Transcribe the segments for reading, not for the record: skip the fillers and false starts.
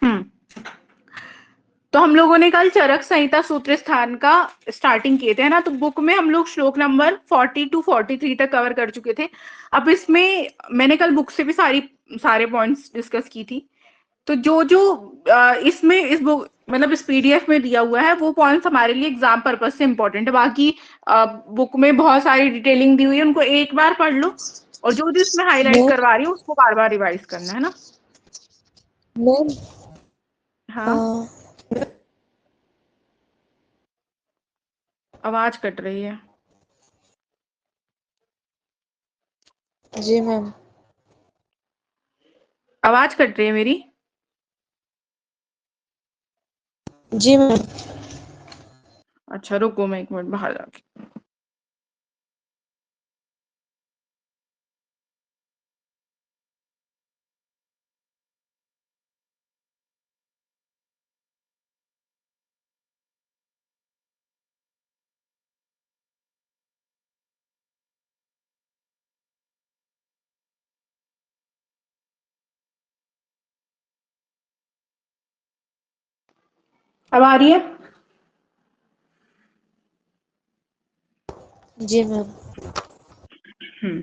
हम्म तो हम लोगों ने कल चरक संहिता सूत्र स्थान का स्टार्टिंग किए थे, है ना। तो बुक में हम लोग श्लोक नंबर 40 टू 43 तक कवर कर चुके थे। अब इसमें मैंने कल बुक से भी सारे पॉइंट्स डिस्कस की थी। तो जो जो इसमें इस बुक मतलब इस पीडीएफ में दिया हुआ है वो पॉइंट्स हमारे लिए एग्जाम पर्पज से इंपॉर्टेंट है। बाकी बुक में बहुत सारी डिटेलिंग दी हुई है, उनको एक बार पढ़ लो और जो जो इसमें हाईलाइट मैम करवा रही हूँ उसको बार बार रिवाइज करना, है ना। मैम हाँ, आवाज कट रही है। जी मैम। आवाज कट रही है मेरी। जी मैम। अच्छा रुको, मैं 1 मिनट बाहर जाके। अब आ रही है। जी मैम। हम्म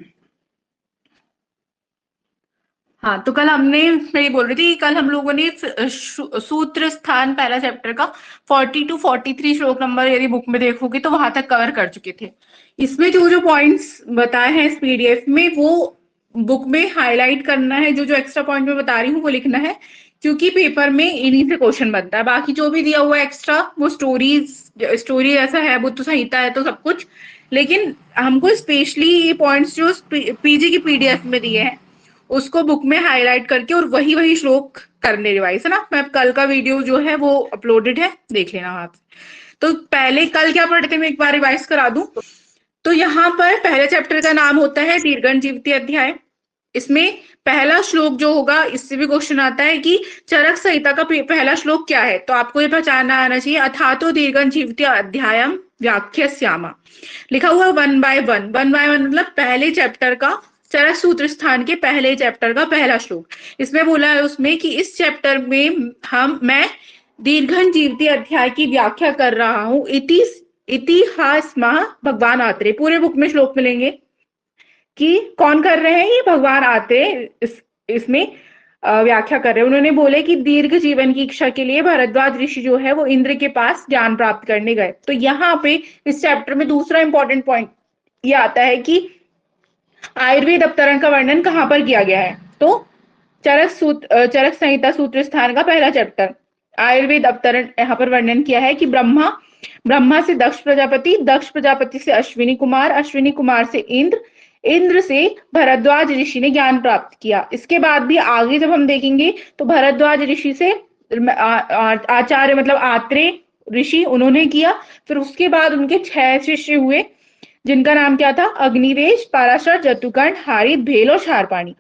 हाँ, तो कल हमने, मैं ये बोल रही थी कि कल हम लोगों ने सूत्र स्थान पहला चैप्टर का 40 टू 43 श्लोक नंबर यदि बुक में देखोगे तो वहां तक कवर कर चुके थे। इसमें जो जो पॉइंट्स बताए हैं इस पीडीएफ में वो बुक में हाईलाइट करना है। जो जो एक्स्ट्रा पॉइंट मैं बता रही हूँ वो लिखना है, क्योंकि पेपर में इन्हीं से क्वेश्चन बनता है। बाकी जो भी दिया हुआ है एक्स्ट्रा वो स्टोरी ऐसा है, वो तो संहिता है तो सब कुछ। लेकिन हमको स्पेशली ये पॉइंट्स जो पीजी की पीडीएफ में दिए हैं उसको बुक में हाईलाइट करके और वही वही श्लोक करने रिवाइज, है ना। मैं कल का वीडियो जो है वो अपलोडेड है, देख लेना वहां पे। तो पहले कल क्या पढ़ते थे मैं एक बार रिवाइज करा दूं। तो यहाँ पर पहले चैप्टर का नाम होता है दीर्घन जीवती अध्याय। इसमें पहला श्लोक जो होगा, इससे भी क्वेश्चन आता है कि चरक संहिता का पहला श्लोक क्या है। तो आपको ये पहचानना आना चाहिए, अथातो दीर्घन जीवती अध्यायम व्याख्यास्यामा। लिखा हुआ 1 बाय 1, 1 बाय 1 मतलब पहले चैप्टर का, चरक सूत्र स्थान के पहले चैप्टर का पहला श्लोक। इसमें बोला है उसमें कि इस चैप्टर में मैं दीर्घन जीवती अध्याय की व्याख्या कर रहा हूं। इतिहास मह भगवान आत्रेय। पूरे बुक में श्लोक मिलेंगे कि कौन कर रहे हैं, ये भगवान आत्रेय इसमें व्याख्या कर रहे हैं। उन्होंने बोले कि दीर्घ जीवन की इच्छा के लिए भरद्वाज ऋषि जो है वो इंद्र के पास ज्ञान प्राप्त करने गए। तो यहाँ पे इस चैप्टर में दूसरा इंपॉर्टेंट पॉइंट ये आता है कि आयुर्वेद अवतरण का वर्णन कहाँ पर किया गया है। तो चरक संहिता सूत्र स्थान का पहला चैप्टर आयुर्वेद अवतरण यहाँ पर वर्णन किया है कि ब्रह्मा ब्रह्मा से दक्ष प्रजापति, दक्ष प्रजापति से अश्विनी कुमार, अश्विनी कुमार से इंद्र, इंद्र से भरद्वाज ऋषि ने ज्ञान प्राप्त किया। इसके बाद भी आगे जब हम देखेंगे तो भरद्वाज ऋषि से आचार्य मतलब आत्रेय ऋषि उन्होंने किया। फिर उसके बाद उनके 6 शिष्य हुए जिनका नाम क्या था, अग्निवेश, पाराशर, जतुकर्ण, हारित, भेल और क्षारपाणी।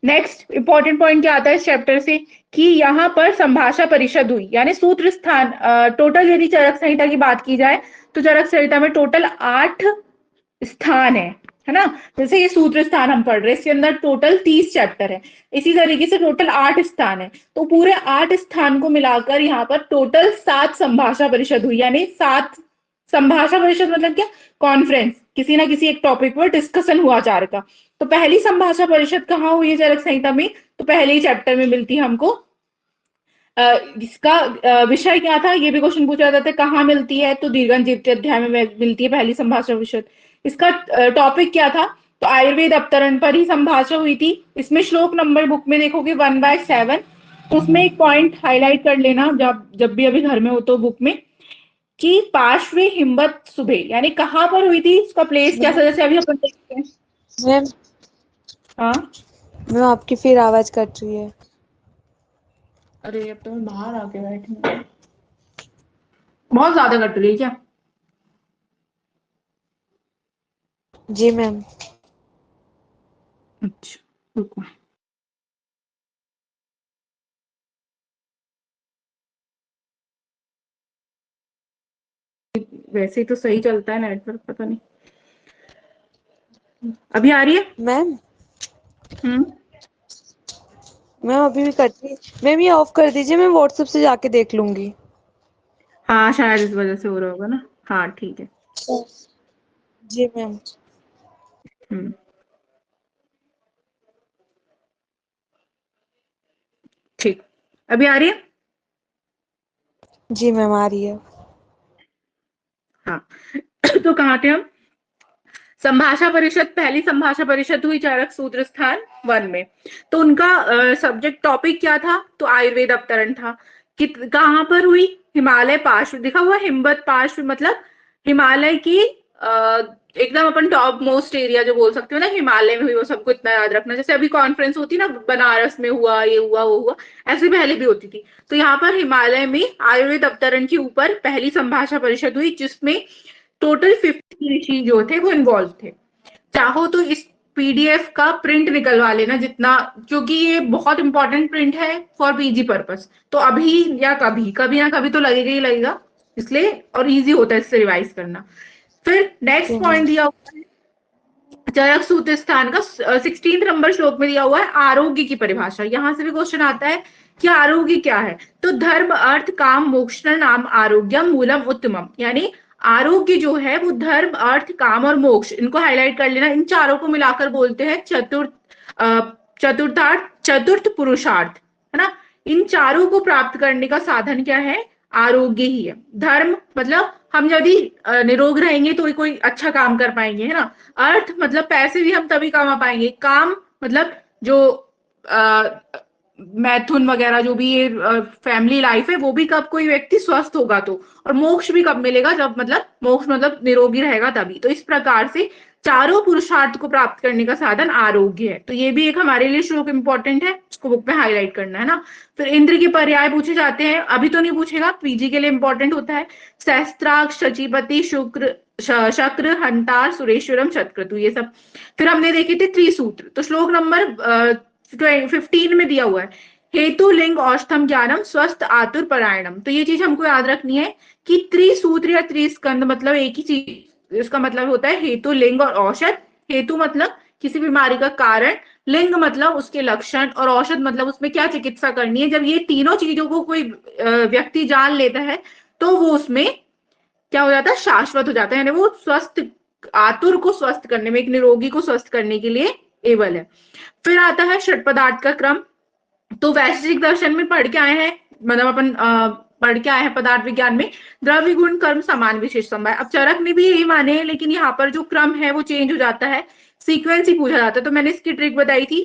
नेक्स्ट इंपॉर्टेंट पॉइंट क्या आता है इस चैप्टर से कि यहाँ पर संभाषा परिषद हुई, यानी सूत्र स्थान। टोटल यदि चरक संहिता की बात की जाए तो चरक संहिता में टोटल 8 स्थान है ना। जैसे ये सूत्र स्थान हम पढ़ रहे हैं, इसके अंदर टोटल 30 चैप्टर है। इसी तरीके से टोटल 8 स्थान है। तो पूरे 8 स्थान को मिलाकर यहाँ पर टोटल 7 संभाषा परिषद हुई, यानी 7 संभाषा परिषद मतलब क्या, कॉन्फ्रेंस, किसी ना किसी एक टॉपिक पर डिस्कशन हुआ चार का। तो पहली संभाषा परिषद कहाँ हुई है चरक संहिता में, तो पहले ही चैप्टर में मिलती है हमको। इसका विषय क्या था, ये भी क्वेश्चन पूछा जाता है, कहाँ मिलती है, तो दीर्घन जीवती अध्याय में मिलती है पहली संभाषा परिषद। इसका टॉपिक क्या था, तो आयुर्वेद अवतरण पर ही संभाषा हुई थी। इसमें श्लोक नंबर बुक में देखोगे 1/7। तो उसमें एक पॉइंट हाईलाइट कर लेना जब जब भी अभी घर में हो तो बुक में, कि पार्श्वे हिम्मत सुबह, यानी कहाँ पर हुई थी, इसका प्लेस कैसा, जैसे अभी अपन देखते हैं। मैम हाँ, मैम आपकी फिर आवाज कट रही है। अरे अब तो मैं बाहर आके बैठी हूँ। बहुत ज्यादा कट रही है क्या। जी मैम। अच्छा रुको। वैसे ही तो सही चलता है नेटवर्क, पता नहीं अभी आ रही है। मैम हम्म मैम अभी भी कट रही है। मैम ये ऑफ कर दीजिए, मैं व्हाट्सएप से जाके देख लूंगी। हाँ शायद इस वजह से हो रहा होगा ना। हाँ ठीक है। जी मैम। हम्म। ठीक। अभी आ रही है। जी मैम आ रही है। हाँ तो कहाँ थे हम। संभाषा परिषद, पहली संभाषा परिषद हुई चरक सूत्र स्थान 1 में। तो उनका सब्जेक्ट टॉपिक क्या था, तो आयुर्वेद अवतरण था। कहाँ पर हुई, हिमालय पार्श्व, दिखा हुआ हिमवत पार्श्व मतलब हिमालय की एकदम अपन टॉप मोस्ट एरिया जो बोल सकते हो ना, हिमालय में हुई, वो सबको इतना याद रखना। जैसे अभी कॉन्फ्रेंस होती ना, बनारस में हुआ, ये हुआ वो हुआ, ऐसे पहले भी होती थी। तो यहाँ पर हिमालय में आयुर्वेद अवतरण के ऊपर पहली संभाषा परिषद हुई, जिसमें टोटल 50 ऋषि जो थे वो इन्वॉल्व थे। चाहो तो इस पीडीएफ का प्रिंट निकलवा लेना जितना, क्योंकि ये बहुत इंपॉर्टेंट प्रिंट है फॉर पीजी पर्पस। तो अभी या कभी कभी ना कभी तो लगेगा ही लगेगा, इसलिए, और इजी होता है इससे रिवाइज करना। फिर नेक्स्ट जी मैम। पॉइंट दिया हुआ है चरक सूत्र स्थान का 16 नंबर श्लोक में दिया हुआ है आरोग्य की परिभाषा। यहां से भी क्वेश्चन आता है कि आरोग्य क्या है। तो धर्म अर्थ काम मोक्ष नाम आरोग्यम मूलम उत्तमम, यानी आरोग्य जो है वो धर्म अर्थ काम और मोक्ष, इनको हाईलाइट कर लेना, इन चारों को मिलाकर बोलते हैं चतुर्थार्थ, चतुर्थ पुरुषार्थ, है ना। इन चारों को प्राप्त करने का साधन क्या है, आरोग्य ही है। धर्म मतलब हम यदि निरोग रहेंगे तो कोई अच्छा काम कर पाएंगे, है ना। अर्थ मतलब पैसे भी हम तभी कमा पाएंगे। काम मतलब जो मैथुन वगैरह जो भी ये फैमिली लाइफ है, वो भी कब कोई व्यक्ति स्वस्थ होगा तो। और मोक्ष भी कब मिलेगा, जब मतलब मोक्ष मतलब निरोगी रहेगा तभी। तो इस प्रकार से चारों पुरुषार्थ को प्राप्त करने का साधन आरोग्य है। तो ये भी एक हमारे लिए श्लोक इंपॉर्टेंट है, इसको बुक में हाईलाइट करना है ना। फिर इंद्र के पर्याय पूछे जाते हैं, अभी तो नहीं पूछेगा, पीजी के लिए इंपॉर्टेंट होता है। सहस्त्राक्ष, शचीपति, शुक्र, शक्र, हंतार, सुरेश्वरम, शतक्रतु, ये सब। फिर हमने देखे थे त्रिसूत्र, तो श्लोक नंबर 15 में दिया हुआ है हेतु लिंग औष्ठम ज्ञानम स्वस्थ आतुर परायणम। तो ये चीज हमको याद रखनी है कि त्रिसूत्र या त्रिस्कंद मतलब एक ही चीज, इसका मतलब होता है हेतु लिंग और औषध। हेतु मतलब किसी बीमारी का कारण, लिंग मतलब उसके लक्षण, और औषध मतलब उसमें क्या चिकित्सा करनी है। जब ये तीनों चीजों को कोई व्यक्ति जान लेता है तो वो उसमें क्या हो जाता है, शाश्वत हो जाता है, यानी वो स्वस्थ, आतुर को स्वस्थ करने में, एक निरोगी को स्वस्थ करने के लिए एबल है। फिर आता है षट पदार्थ का क्रम। तो वैश्विक दर्शन में पढ़ के आए हैं, मतलब अपन पढ़ के आए हैं पदार्थ विज्ञान में, द्रव्य गुण कर्म समान विशेष समवाय। अब चरक ने भी यही माने हैं, लेकिन यहाँ पर जो क्रम है वो चेंज हो जाता है, सीक्वेंस ही पूछा जाता है। तो मैंने इसकी ट्रिक बताई थी,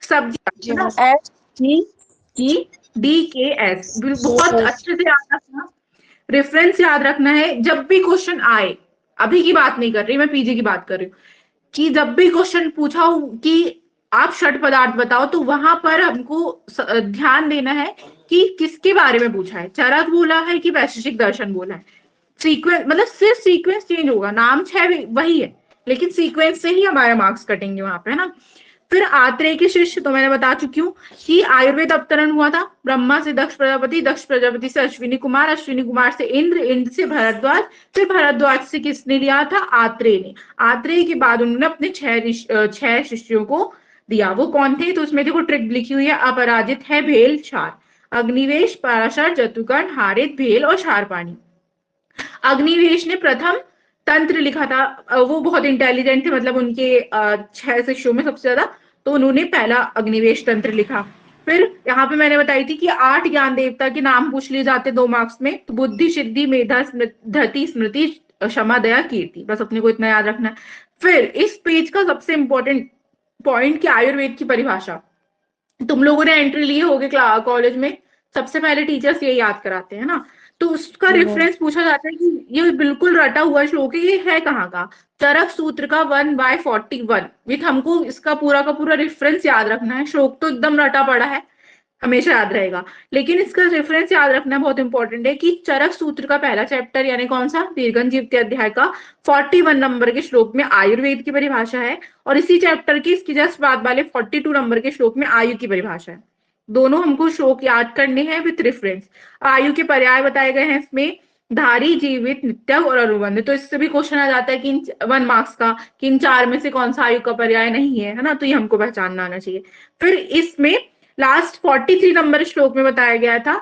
सब्जी जी है ना, ma'am. S G E D के एस, बहुत अच्छे से याद रखना, रेफरेंस याद रखना है जब भी क्वेश्चन आए। अभी की बात नहीं कर रही मैं, पीजी की बात कर रही हूँ, कि जब भी क्वेश्चन पूछा हो कि आप षट पदार्थ बताओ, तो वहां पर हमको ध्यान देना है कि किसके बारे में पूछा है, चरक बोला है कि वैशेषिक दर्शन बोला है। सीक्वेंस मतलब सिर्फ सीक्वेंस चेंज होगा, नाम छह वही है, लेकिन सीक्वेंस से ही हमारे मार्क्स कटेंगे वहां पे, है ना। फिर आत्रेय के शिष्य तो मैंने बता चुकी हूँ कि आयुर्वेद अवतरण हुआ था ब्रह्मा से दक्ष प्रजापति, दक्ष प्रजापति से अश्विनी कुमार, अश्विनी कुमार से इंद्र, इंद्र से भरद्वाज, फिर भरद्वाज से किसने लिया था, आत्रेय ने। आत्रेय के बाद उन्होंने अपने 6 शिष्यों को दिया। वो कौन थे, तो उसमें देखो ट्रिक लिखी हुई है, अपराजित है, भेल, क्षार, अग्निवेश, पराशर, जतुकर्ण, हारित, भेल और क्षारपाणी। अग्निवेश ने प्रथम तंत्र लिखा था, वो बहुत इंटेलिजेंट थे, मतलब उनके 6 शिष्यों में सबसे ज्यादा, तो उन्होंने पहला अग्निवेश तंत्र लिखा। फिर यहाँ पे मैंने बताई थी कि 8 ज्ञान देवता के नाम पूछ लिए जाते 2 मार्क्स में, तो बुद्धि, सिद्धि, मेधा, धति, स्मृति, क्षमा, दया, कीर्ति, बस अपने को इतना याद रखना है। फिर इस पेज का सबसे इंपॉर्टेंट पॉइंट की आयुर्वेद की परिभाषा, तुम लोगों ने एंट्री लिए होगे कॉलेज में, सबसे पहले टीचर्स ये याद कराते हैं ना। तो उसका जी मैम। रेफरेंस पूछा जाता है कि ये बिल्कुल रटा हुआ श्लोक है, ये है कहाँ का, चरक सूत्र का 1/41 विथ, हमको इसका पूरा का पूरा रेफरेंस याद रखना है। श्लोक तो एकदम रटा पड़ा है, हमेशा याद रहेगा, लेकिन इसका रेफरेंस याद रखना बहुत इंपॉर्टेंट है कि चरक सूत्र का पहला चैप्टर यानी कौन सा, दीर्घंजीवती अध्याय का 41 नंबर के श्लोक में आयुर्वेद की परिभाषा है, और इसी चैप्टर की इसकी जस्ट बाद वाले 42 नंबर के श्लोक में आयु की परिभाषा है। दोनों हमको श्लोक याद करने हैं विथ रेफरेंस। आयु के पर्याय बताए गए हैं इसमें, धारी, जीवित, नित्य और अनुबंध। तो इससे भी क्वेश्चन आ जाता है कि 1 मार्क्स का, कि इन 4 में से कौन सा आयु का पर्याय नहीं है, है ना, तो ये हमको पहचानना आना चाहिए। फिर इसमें लास्ट 43 नंबर श्लोक में बताया गया था,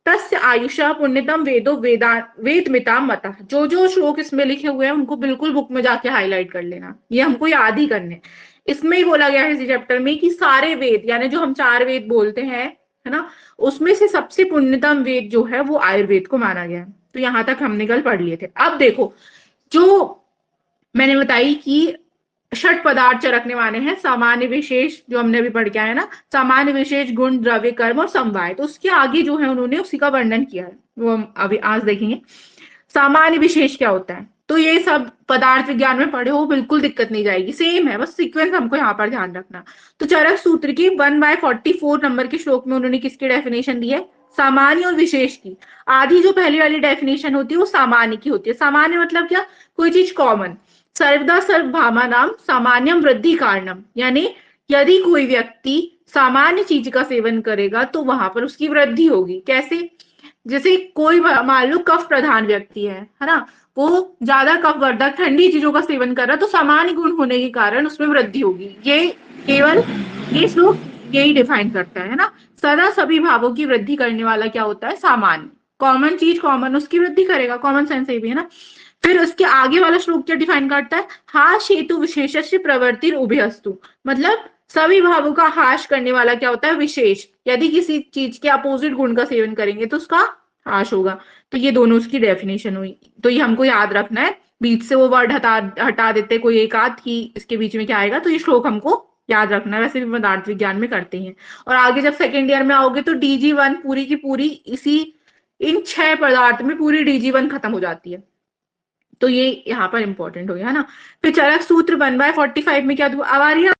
तस्य आयुषा पुण्यतम वेदो वेदमिता मतः। जो जो श्लोक इसमें लिखे हुए हैं उनको बिल्कुल बुक में जाके हाईलाइट कर लेना, ये हमको याद ही करने। इसमें ही बोला गया है इसी चैप्टर में कि सारे वेद, यानी जो हम 4 वेद बोलते हैं, है ना, उसमें से सबसे पुण्यतम वेद जो है वो आयुर्वेद को माना गया है। तो यहां तक हमने कल पढ़ लिए थे। अब देखो, जो मैंने बताई कि षट पदार्थ चरकने वाले हैं, सामान्य विशेष, जो हमने अभी पढ़ के आए ना, सामान्य विशेष गुण द्रव्य कर्म और समवाय, तो उसके आगे जो है उन्होंने उसी का वर्णन किया है, वो हम अभी आज देखेंगे। सामान्य विशेष क्या होता है, तो ये सब पदार्थ विज्ञान में पढ़े हो, बिल्कुल दिक्कत नहीं जाएगी, सेम है, बस सीक्वेंस हमको यहाँ पर ध्यान रखना। तो चरक सूत्र की 1/44 नंबर के श्लोक में उन्होंने किसकी डेफिनेशन दी है, सामान्य और विशेष की। आधी जो पहली वाली डेफिनेशन होती है वो सामान्य की होती है। सामान्य मतलब क्या, कोई चीज कॉमन, सर्वदा सर्वभामा नाम सामान्यम वृद्धि कारणम, यानी यदि कोई व्यक्ति सामान्य चीज का सेवन करेगा तो वहां पर उसकी वृद्धि होगी। कैसे, जैसे कोई मान लो कफ प्रधान व्यक्ति है ना, वो ज्यादा कफ वर्धक ठंडी चीजों का सेवन कर रहा है, तो सामान्य गुण होने के कारण उसमें वृद्धि होगी। ये केवल ये श्लोक यही डिफाइन करता है ना। सदा सभी भावों की वृद्धि करने वाला क्या होता है, सामान्य। कॉमन चीज कॉमन, उसकी वृद्धि करेगा, कॉमन सेंस ये भी है ना। फिर उसके आगे वाला श्लोक क्या डिफाइन करता है, हाश हेतु विशेषस्य प्रवृत्ति उभयस्तु, मतलब सभी भावों का हाश करने वाला क्या होता है, विशेष। यदि किसी चीज के अपोजिट गुण का सेवन करेंगे तो उसका हाश होगा। तो ये दोनों उसकी डेफिनेशन हुई। तो ये हमको याद रखना है, बीच से वो वर्ड हटा देते कोई एक आध कि इसके बीच में क्या आएगा, तो ये श्लोक हमको याद रखना है। वैसे भी पदार्थ विज्ञान में करते हैं। और आगे जब सेकेंड ईयर में आओगे तो DG1 पूरी की पूरी इसी इन 6 पदार्थ में पूरी DG1 खत्म हो जाती है। तो ये यहाँ पर इंपॉर्टेंट हो गया है ना। फिर चरक सूत्र 1/45 में क्या अब आ रही है?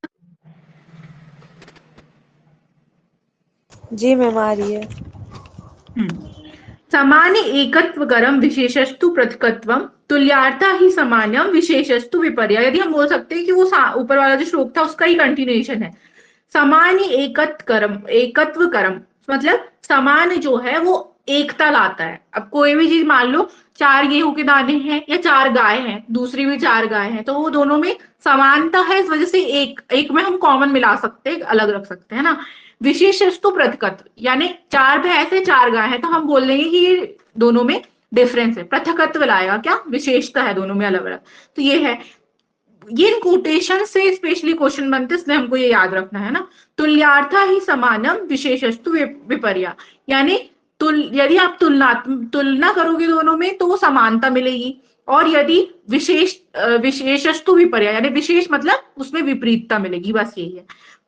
जी मैम आ रही है। सामान्य एकत्व करम विशेषस्तु पृथकत्वम तुल्यार्था ही सामान्यम विशेषस्तु विपर्या। यदि हम बोल सकते हैं कि वो ऊपर वाला जो श्लोक था उसका ही कंटिन्यूएशन है। सामान्य एकत्व करम मतलब सामान्य जो है वो एकता लाता है। अब कोई भी चीज मान लो 4 गेहूं के दाने हैं या 4 गाय हैं, दूसरी भी 4 गाय हैं, तो वो दोनों में समानता है, इस वजह से एक में हम कॉमन मिला सकते हैं, अलग रख सकते हैं ना। विशेषस्तु पृथकत्व, यानी 4 भैंस है 4 गाय है, तो हम बोल देंगे कि ये दोनों में डिफरेंस है। पृथकत्व लाएगा क्या, विशेषता है दोनों में अलग अलग। तो ये है, ये कोटेशन से स्पेशली क्वेश्चन बनते, इसलिए हमको ये याद रखना है ना। तुल्यार्था ही समानम विशेषस्तु विपर्या, यानी यदि आप तुलना करोगे दोनों में तो वो समानता मिलेगी, और यदि विशेषस्तु विपर्या यानी विशेष मतलब उसमें विपरीतता मिलेगी, बस यही है।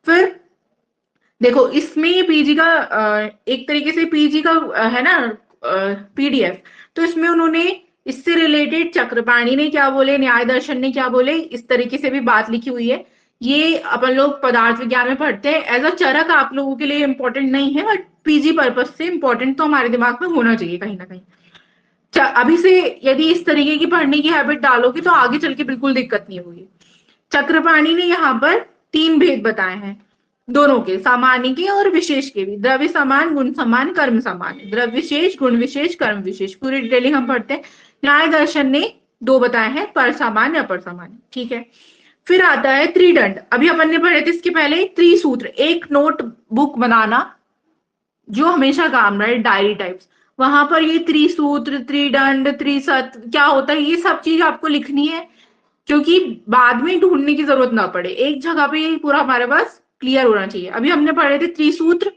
फिर देखो इसमें पीजी का एक तरीके से पीजी का है ना PDF, तो इसमें उन्होंने इससे रिलेटेड चक्रपाणी ने क्या बोले, न्याय दर्शन ने क्या बोले, इस तरीके से भी बात लिखी हुई है। ये अपन लोग पदार्थ विज्ञान में पढ़ते हैं। एज अ चरक आप लोगों के लिए इंपॉर्टेंट नहीं है, बट पीजी पर्पज से इंपॉर्टेंट तो हमारे दिमाग में होना चाहिए कहीं ना कहीं। अभी से यदि इस तरीके की पढ़ने की हैबिट डालोगे तो आगे चल के बिल्कुल दिक्कत नहीं होगी। चक्रपाणी ने यहाँ पर 3 भेद बताए हैं, दोनों के, सामान्य के और विशेष के भी। द्रव्य समान, गुण समान, कर्म समान। द्रव्य विशेष, गुण विशेष, कर्म विशेष, पूरी डिटेलिंग हम पढ़ते हैं। न्याय दर्शन ने 2 बताए हैं, पर सामान्य अपर सामान्य, ठीक है। फिर आता है त्रिदंड। अभी अपन ने पढ़े थे इसके पहले त्रिसूत्र, एक नोट बुक बनाना जो हमेशा काम रहे, डायरी टाइप्स, वहां पर ये त्रिसूत्र, त्रिदंड, त्रिसत क्या होता है, ये सब चीज आपको लिखनी है, क्योंकि बाद में ढूंढने की जरूरत ना पड़े, एक जगह पे ये पूरा हमारे पास क्लियर होना चाहिए। अभी हमने पढ़े थे त्रिसूत्र,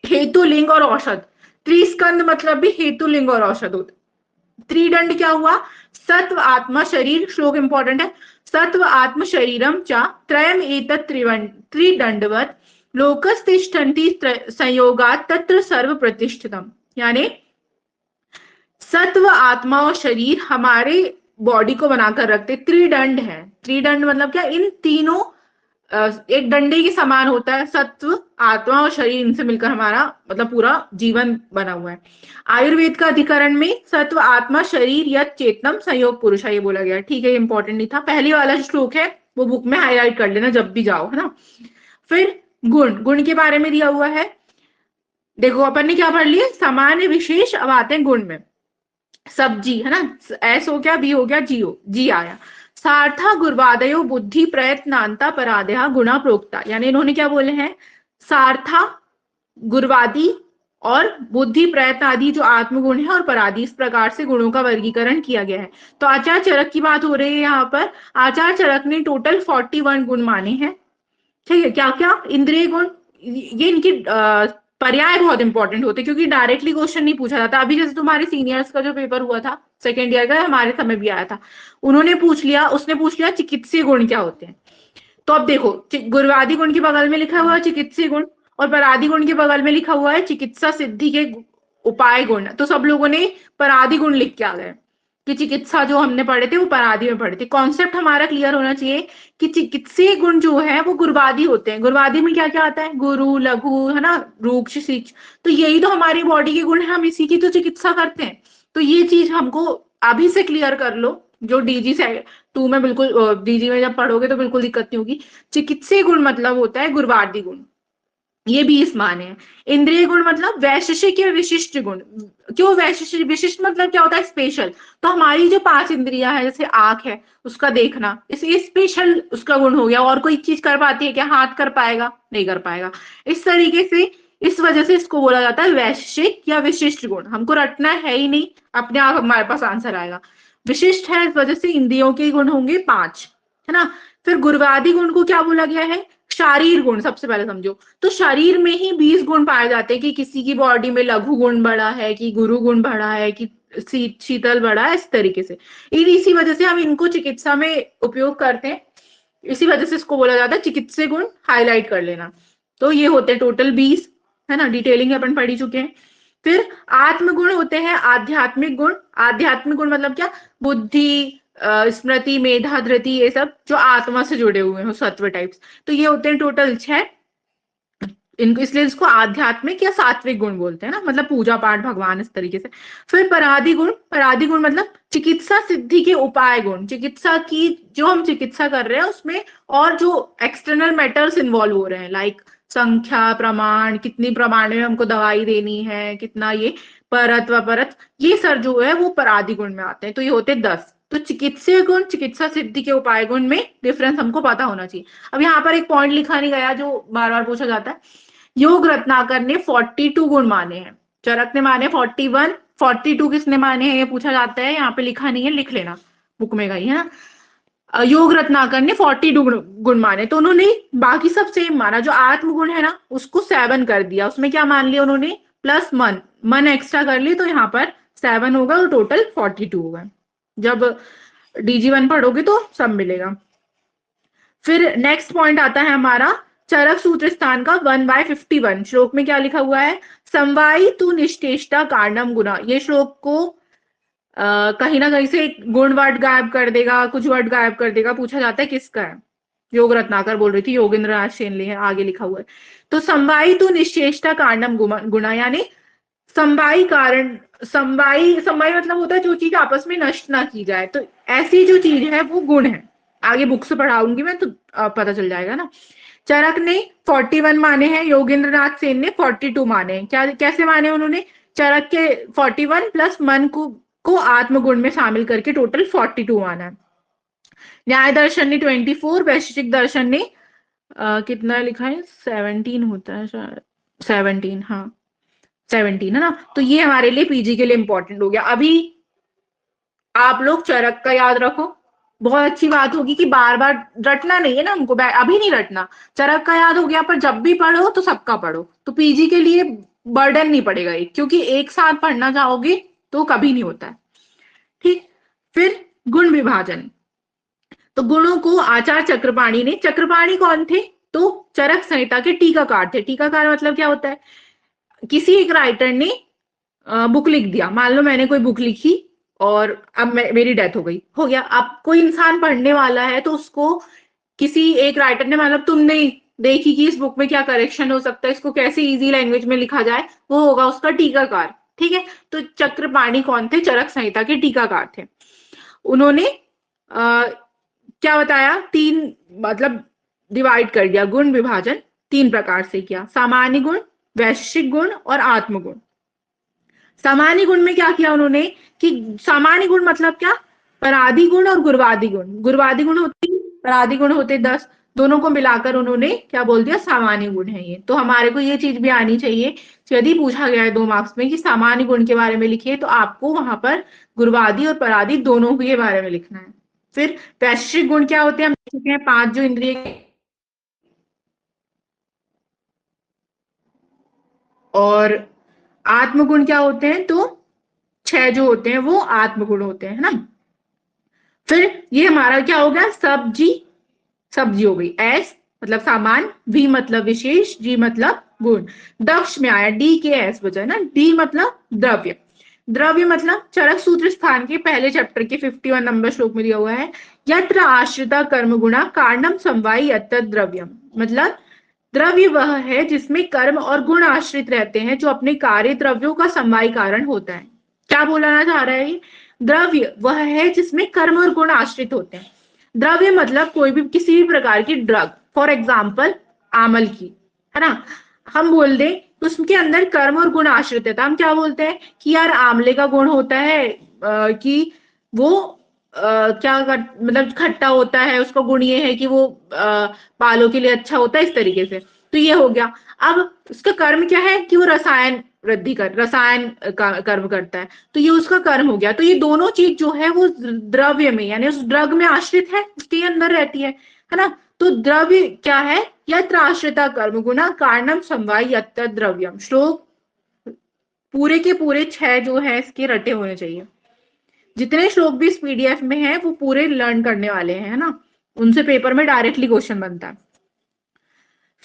हेतु, लिंग और औषध। त्रिस्कंद मतलब भी हेतु, लिंग और औषध होता। त्रिदंड क्या हुआ, सत्व आत्मा शरीर, श्लोक इंपॉर्टेंट है। सत्व आत्म शरीरम च त्रयम एतत् त्रिदंडवत लोकस्तिष्ठन्ति संयोगात् तत्र सर्व प्रतिष्ठितम, यानी सत्व आत्मा और शरीर हमारे बॉडी को बनाकर रखते। त्रिदंड है, त्रिदंड मतलब क्या, इन तीनों एक डंडे के समान होता है। सत्व, आत्मा और शरीर, इनसे मिलकर हमारा मतलब पूरा जीवन बना हुआ है। आयुर्वेद का अधिकरण में सत्व आत्मा शरीर यत् चेतनम संयोग पुरुष, ये बोला गया, ठीक है, इंपॉर्टेंट नहीं था। पहली वाला जो श्लोक है वो बुक में हाईलाइट कर लेना जब भी जाओ, है ना। फिर गुण के बारे में दिया हुआ है। देखो अपन ने क्या पढ़ लिया, सामान्य विशेष, अब आते हैं गुण में। सब्जी है ना, एस हो गया, बी हो गया, जी आया। सार्था गुर्वादयो बुद्धि प्रयत्नांता परादेहा गुणा प्रोक्ता, यानी इन्होंने क्या बोले हैं, सार्था, गुरवादी और बुद्धि, प्रयत्न आदि जो आत्मगुण है और परादी, इस प्रकार से गुणों का वर्गीकरण किया गया है। तो आचार्य चरक की बात हो रही है यहाँ पर। आचार्य चरक ने टोटल 41 गुण माने हैं। ठीक है, क्या क्या? इंद्रिय गुण, ये इनकी पर्याय बहुत इंपॉर्टेंट होते हैं क्योंकि डायरेक्टली क्वेश्चन नहीं पूछा जाता। अभी जैसे तुम्हारे सीनियर्स का जो पेपर हुआ था सेकेंड ईयर का, हमारे समय भी आया था, उन्होंने पूछ लिया, उसने पूछ लिया चिकित्सीय गुण क्या होते हैं। तो अब देखो, गुरवादी गुण के बगल में लिखा हुआ है चिकित्सीय गुण और परादी गुण के बगल में लिखा हुआ है चिकित्सा सिद्धि के उपाय गुण। तो सब लोगों ने परादी गुण लिख के आ गए कि चिकित्सा जो हमने पढ़े थे वो परादी में पढ़े थे। कॉन्सेप्ट हमारा क्लियर होना चाहिए कि चिकित्सीय गुण जो है वो गुरवादी होते हैं। गुरवादी में क्या क्या आता है? गुरु, लघु, है ना, रूक्ष, शिक्ष। तो यही तो हमारी बॉडी के गुण है, हम इसी की तो चिकित्सा करते हैं। तो ये चीज हमको अभी से क्लियर कर लो, जो डीजी से 2 में बिल्कुल, डीजी में जब पढ़ोगे तो बिल्कुल दिक्कत नहीं होगी। चिकित्सीय गुण मतलब होता है गुरवादी गुण, ये 20 माने हैं। इंद्रिय गुण मतलब वैशेषिक या विशिष्ट गुण। क्यों वैशेषिक? विशिष्ट मतलब क्या होता है? स्पेशल। तो हमारी जो 5 इंद्रियां है, जैसे आंख है, उसका देखना, इसे स्पेशल उसका गुण हो गया। और कोई चीज कर पाती है क्या? हाथ कर पाएगा? नहीं कर पाएगा। इस तरीके से, इस वजह से इसको बोला जाता है वैशेषिक या विशिष्ट गुण। हमको रटना है ही नहीं, अपने आप हमारे पास आंसर आएगा। विशिष्ट है इस वजह से इंद्रियों के गुण होंगे 5, है ना। फिर गुरवादी गुण को क्या बोला गया है? शारीर गुण। सबसे पहले समझो, तो शरीर में ही 20 गुण पाए जाते हैं कि किसी की बॉडी में लघु गुण बढ़ा है, कि गुरु गुण बढ़ा है, कि शीतल बढ़ा है, इस तरीके से। इसी वजह से हम इनको चिकित्सा में उपयोग करते हैं, इसी वजह से इसको बोला जाता है चिकित्सीय गुण। हाईलाइट कर लेना। तो ये होते हैं टोटल 20, है ना। डिटेलिंग अपन पढ़ ही चुके हैं। फिर आत्मगुण होते हैं आध्यात्मिक गुण। आध्यात्मिक गुण मतलब क्या? बुद्धि, स्मृति, मेधा, धृति, ये सब जो आत्मा से जुड़े हुए हैं, सत्व टाइप्स। तो ये होते हैं टोटल 6। इनको इसलिए इसको आध्यात्मिक या सात्विक गुण बोलते हैं ना, मतलब पूजा पाठ, भगवान, इस तरीके से। फिर परादी गुण। परादी गुण मतलब चिकित्सा सिद्धि के उपाय गुण। चिकित्सा की, जो हम चिकित्सा कर रहे हैं उसमें और जो एक्सटर्नल मैटर्स इन्वॉल्व हो रहे हैं, लाइक संख्या, प्रमाण, कितनी प्रमाण में हमको दवाई देनी है, कितना ये परत व परत, ये सर जो है वो परादी गुण में आते हैं। तो ये होते 10। तो चिकित्सीय गुण, चिकित्सा सिद्धि के उपाय गुण में डिफरेंस हमको पता होना चाहिए। अब यहाँ पर एक पॉइंट लिखा नहीं गया जो बार बार पूछा जाता है। योग रत्नाकर ने 42 गुण माने हैं, चरक ने माने 41, 42 किसने माने हैं ये पूछा जाता है। यहाँ पे लिखा नहीं है, लिख लेना, बुक में गई है ना। योग रत्नाकर ने 42 गुण माने, तो उन्होंने बाकी सब सेम माना। जो आत्मगुण है ना उसको 7 कर दिया, उसमें क्या मान लिया उन्होंने? प्लस मन एक्स्ट्रा कर ली, तो यहाँ पर 7 होगा और टोटल 42 होगा। जब DG1 पढ़ोगे तो सब मिलेगा। फिर नेक्स्ट पॉइंट आता है हमारा चरक सूत्र स्थान का 1/51। श्लोक में क्या लिखा हुआ है? समवायी तु निश्चेष्टा कारणम गुना। ये श्लोक को कहीं ना कहीं से गुण वर्ड गायब कर देगा, कुछ वर्ड गायब कर देगा। पूछा जाता है किसका है? योग रत्नाकर बोल रही थी, योगेंद्र नाथ शेनले है, आगे लिखा हुआ है। तो समवायी तु निश्चेष्टा कारणम गुना, यानी समवायी कारण, समवायी मतलब होता है जो चीज आपस में नष्ट ना की जाए। तो ऐसी जो चीज है वो गुण है। आगे बुक से पढ़ाऊंगी मैं, तो पता चल जाएगा ना। चरक ने 41 माने हैं, योगेंद्र नाथ सेन ने 42 माने हैं। क्या कैसे माने उन्होंने? चरक के 41 प्लस मन को आत्मगुण में शामिल करके टोटल 42 माना है। न्याय दर्शन ने 24, वैशेषिक दर्शन ने कितना लिखा है? 17 होता है शायद, 17, हाँ 17 है ना। तो ये हमारे लिए पीजी के लिए इंपॉर्टेंट हो गया। अभी आप लोग चरक का याद रखो, बहुत अच्छी बात होगी कि बार बार रटना नहीं है ना हमको, अभी नहीं रटना। चरक का याद हो गया, पर जब भी पढ़ो तो सबका पढ़ो, तो पीजी के लिए बर्डन नहीं पड़ेगा क्योंकि एक साथ पढ़ना चाहोगे तो कभी नहीं होता है। ठीक। फिर गुण विभाजन। तो गुणों को आचार्य चक्रपाणी ने, चक्रपाणी कौन थे? तो चरक संहिता के टीकाकार थे। टीकाकार मतलब क्या होता है? किसी एक राइटर ने बुक लिख दिया, मान लो मैंने कोई बुक लिखी और अब मेरी डेथ हो गई, हो गया। अब कोई इंसान पढ़ने वाला है तो उसको किसी एक राइटर ने, मतलब तुमने देखी कि इस बुक में क्या करेक्शन हो सकता है, इसको कैसे इजी लैंग्वेज में लिखा जाए, वो होगा उसका टीकाकार। ठीक है। तो चक्रपाणी कौन थे? चरक संहिता के टीकाकार थे। उन्होंने क्या बताया? 3 मतलब डिवाइड कर दिया, गुण विभाजन 3 प्रकार से किया, सामान्य गुण, वैश्विक गुण और आत्मगुण। सामान्य गुण में क्या किया उन्होंने कि सामान्य गुण मतलब क्या? परादी गुण और गुरवादी गुण। गुरवादी गुण होते, परादी गुण होते 10। दोनों को मिलाकर उन्होंने क्या बोल दिया, सामान्य गुण है ये। तो हमारे को ये चीज भी आनी चाहिए, यदि पूछा गया है 2 मार्क्स में कि सामान्य गुण के बारे में लिखिए, तो आपको वहां पर गुरुवादी और परादी दोनों के बारे में लिखना है। फिर वैश्विक गुण क्या होते हैं, हम देख चुके हैं 5 जो इंद्रिय, और आत्मगुण क्या होते हैं, तो 6 जो होते हैं वो आत्मगुण होते हैं, है ना। फिर ये हमारा क्या हो गया, सब्जी हो गई। एस मतलब सामान्य, वी मतलब विशेष, जी मतलब गुण। दक्ष में आया, डी के एस बचा ना, डी मतलब द्रव्य। द्रव्य मतलब चरक सूत्र स्थान के पहले चैप्टर के 51 नंबर श्लोक में दिया हुआ है, यत्र आश्रिता कर्म गुणा कारणम समवायी अतत द्रव्यम। मतलब द्रव्य वह है जिसमें कर्म और गुण आश्रित रहते हैं, जो अपने कार्य द्रव्यों का समवायी कारण होता है। क्या बोलना चाह रहा है ये, द्रव्य वह है जिसमें कर्म और गुण आश्रित होते हैं। द्रव्य मतलब कोई भी किसी भी प्रकार की ड्रग, फॉर एग्जाम्पल आमल की, है ना, हम बोल दें तो उसके अंदर कर्म और गुण आश्रित है, तो हम क्या बोलते हैं कि यार आमले का गुण होता है कि वो क्या मतलब खट्टा होता है, उसका गुण ये है कि वो बालों के लिए अच्छा होता है, इस तरीके से। तो ये हो गया। अब उसका कर्म क्या है कि वो रसायन का कर्म करता है, तो ये उसका कर्म हो गया। तो ये दोनों चीज जो है वो द्रव्य में यानी उस ड्रग में आश्रित है, उसके अंदर रहती है ना। तो द्रव्य क्या है, यत्र आश्रिता कर्म गुना कारणम समवायी यत्र द्रव्यम। श्लोक पूरे के पूरे 6 जो है इसके रटे होने चाहिए। जितने श्लोक भी इस पीडीएफ में है वो पूरे लर्न करने वाले हैं, है ना, उनसे पेपर में डायरेक्टली क्वेश्चन बनता है।